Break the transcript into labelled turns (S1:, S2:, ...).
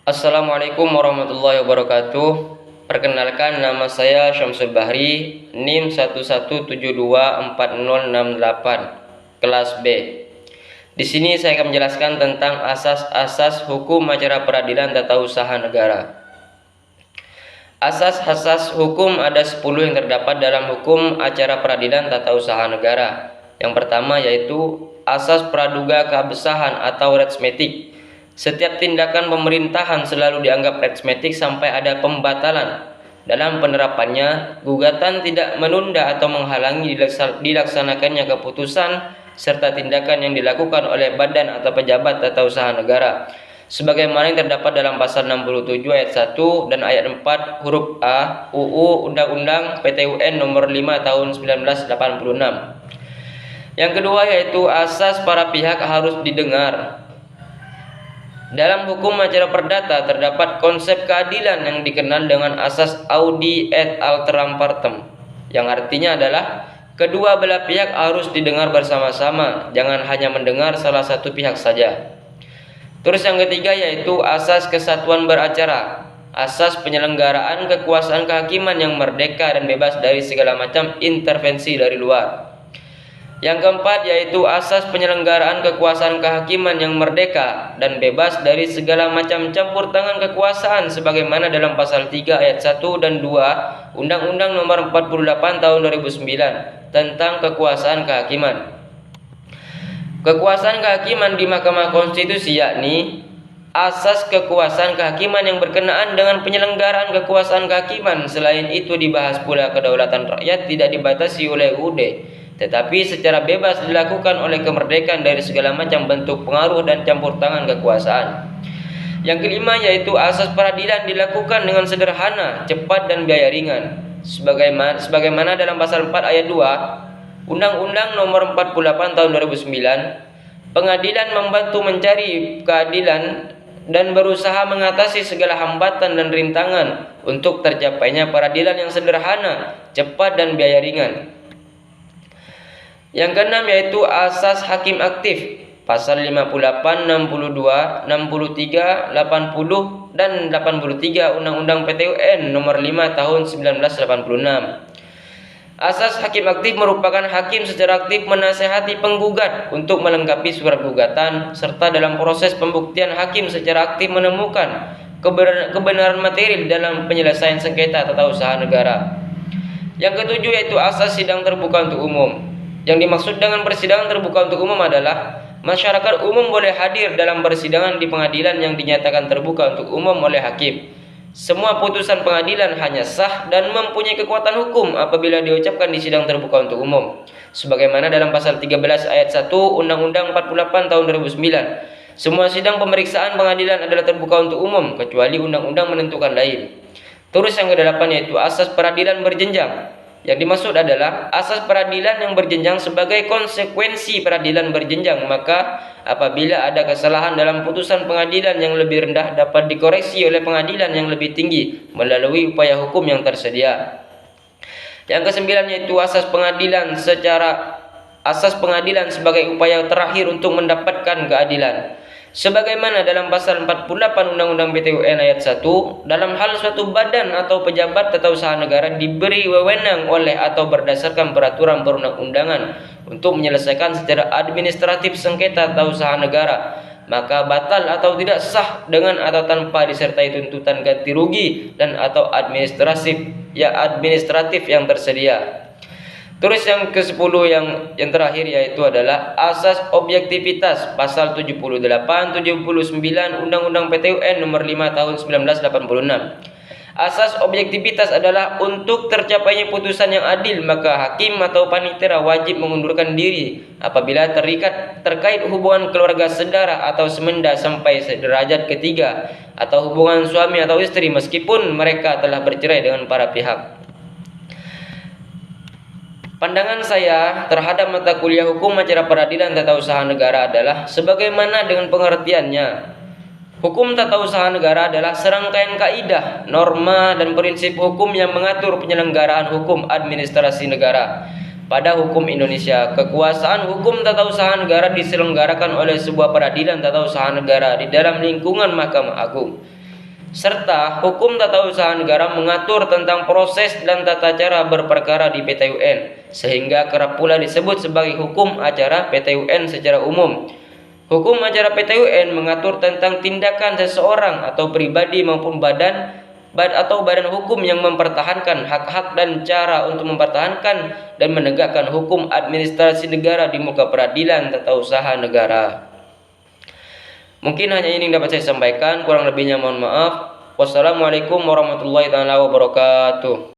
S1: Assalamualaikum warahmatullahi wabarakatuh. Perkenalkan, nama saya Syamsul Bahri, NIM 11724068, kelas B. Di sini saya akan menjelaskan tentang asas-asas hukum acara peradilan tata usaha negara. Asas-asas hukum ada 10 yang terdapat dalam hukum acara peradilan tata usaha negara. Yang pertama yaitu asas praduga keabsahan atau redsmetik. Setiap tindakan pemerintahan selalu dianggap redsmetik sampai ada pembatalan. Dalam penerapannya, gugatan tidak menunda atau menghalangi dilaksanakannya keputusan serta tindakan yang dilakukan oleh badan atau pejabat tata usaha negara, sebagaimana yang terdapat dalam pasal 67 ayat 1 dan ayat 4 huruf A UU Undang-Undang PTUN nomor 5 tahun 1986. Yang kedua yaitu asas para pihak harus didengar. Dalam hukum acara perdata terdapat konsep keadilan yang dikenal dengan asas audi et alteram partem, yang artinya adalah kedua belah pihak harus didengar bersama-sama, jangan hanya mendengar salah satu pihak saja. Terus yang ketiga yaitu asas kesatuan beracara, asas penyelenggaraan kekuasaan kehakiman yang merdeka dan bebas dari segala macam intervensi dari luar. Yang keempat yaitu asas penyelenggaraan kekuasaan kehakiman yang merdeka dan bebas dari segala macam campur tangan kekuasaan sebagaimana dalam pasal 3 ayat 1 dan 2 Undang-Undang nomor 48 tahun 2009 tentang kekuasaan kehakiman. Kekuasaan kehakiman di Mahkamah Konstitusi yakni asas kekuasaan kehakiman yang berkenaan dengan penyelenggaraan kekuasaan kehakiman. Selain itu dibahas pula kedaulatan rakyat tidak dibatasi oleh UUD, tetapi secara bebas dilakukan oleh kemerdekaan dari segala macam bentuk pengaruh dan campur tangan kekuasaan. Yang kelima yaitu asas peradilan dilakukan dengan sederhana, cepat dan biaya ringan. Sebagaimana dalam pasal 4 ayat 2 Undang-Undang nomor 48 tahun 2009, pengadilan membantu mencari keadilan dan berusaha mengatasi segala hambatan dan rintangan untuk tercapainya peradilan yang sederhana, cepat dan biaya ringan. Yang keenam yaitu asas hakim aktif, pasal 58, 62, 63, 80 dan 83 Undang-Undang PTUN nomor 5 tahun 1986. Asas hakim aktif merupakan hakim secara aktif menasehati penggugat untuk melengkapi surat gugatan, serta dalam proses pembuktian hakim secara aktif menemukan kebenaran materi dalam penyelesaian sengketa tata usaha negara. Yang ketujuh yaitu asas sidang terbuka untuk umum. Yang dimaksud dengan persidangan terbuka untuk umum adalah masyarakat umum boleh hadir dalam persidangan di pengadilan yang dinyatakan terbuka untuk umum oleh hakim. Semua putusan pengadilan hanya sah dan mempunyai kekuatan hukum apabila diucapkan di sidang terbuka untuk umum, sebagaimana dalam pasal 13 ayat 1 Undang-Undang 48 tahun 2009. Semua sidang pemeriksaan pengadilan adalah terbuka untuk umum kecuali undang-undang menentukan lain. Terus yang kedelapan yaitu asas peradilan berjenjang. Yang dimaksud adalah asas peradilan yang berjenjang sebagai konsekuensi peradilan berjenjang. Maka apabila ada kesalahan dalam putusan pengadilan yang lebih rendah dapat dikoreksi oleh pengadilan yang lebih tinggi melalui upaya hukum yang tersedia. Yang kesembilan yaitu asas pengadilan sebagai upaya terakhir untuk mendapatkan keadilan. Sebagaimana dalam pasal 48 Undang-Undang PTUN ayat 1, dalam hal suatu badan atau pejabat tata usaha negara diberi wewenang oleh atau berdasarkan peraturan perundang-undangan untuk menyelesaikan secara administratif sengketa tata usaha negara, maka batal atau tidak sah dengan atau tanpa disertai tuntutan ganti rugi dan atau administratif yang tersedia. Terus yang ke-10 yang terakhir yaitu adalah asas objektivitas, pasal 78, 79 Undang-Undang PTUN nomor 5 tahun 1986. Asas objektivitas adalah untuk tercapainya putusan yang adil, maka hakim atau panitera wajib mengundurkan diri apabila terkait hubungan keluarga sedara atau semenda sampai sederajat ketiga atau hubungan suami atau istri meskipun mereka telah bercerai dengan para pihak. Pandangan saya terhadap mata kuliah hukum acara peradilan tata usaha negara adalah sebagaimana dengan pengertiannya. Hukum tata usaha negara adalah serangkaian kaidah, norma, dan prinsip hukum yang mengatur penyelenggaraan hukum administrasi negara. Pada hukum Indonesia, kekuasaan hukum tata usaha negara diselenggarakan oleh sebuah peradilan tata usaha negara di dalam lingkungan Mahkamah Agung. Serta hukum tata usaha negara mengatur tentang proses dan tata cara berperkara di PT-UN, sehingga kerap pula disebut sebagai hukum acara PT-UN secara umum. Hukum acara PT-UN mengatur tentang tindakan seseorang atau pribadi maupun badan hukum yang mempertahankan hak-hak dan cara untuk mempertahankan dan menegakkan hukum administrasi negara di muka peradilan tata usaha negara. Mungkin hanya ini yang dapat saya sampaikan, kurang lebihnya mohon maaf. Wassalamualaikum warahmatullahi wabarakatuh.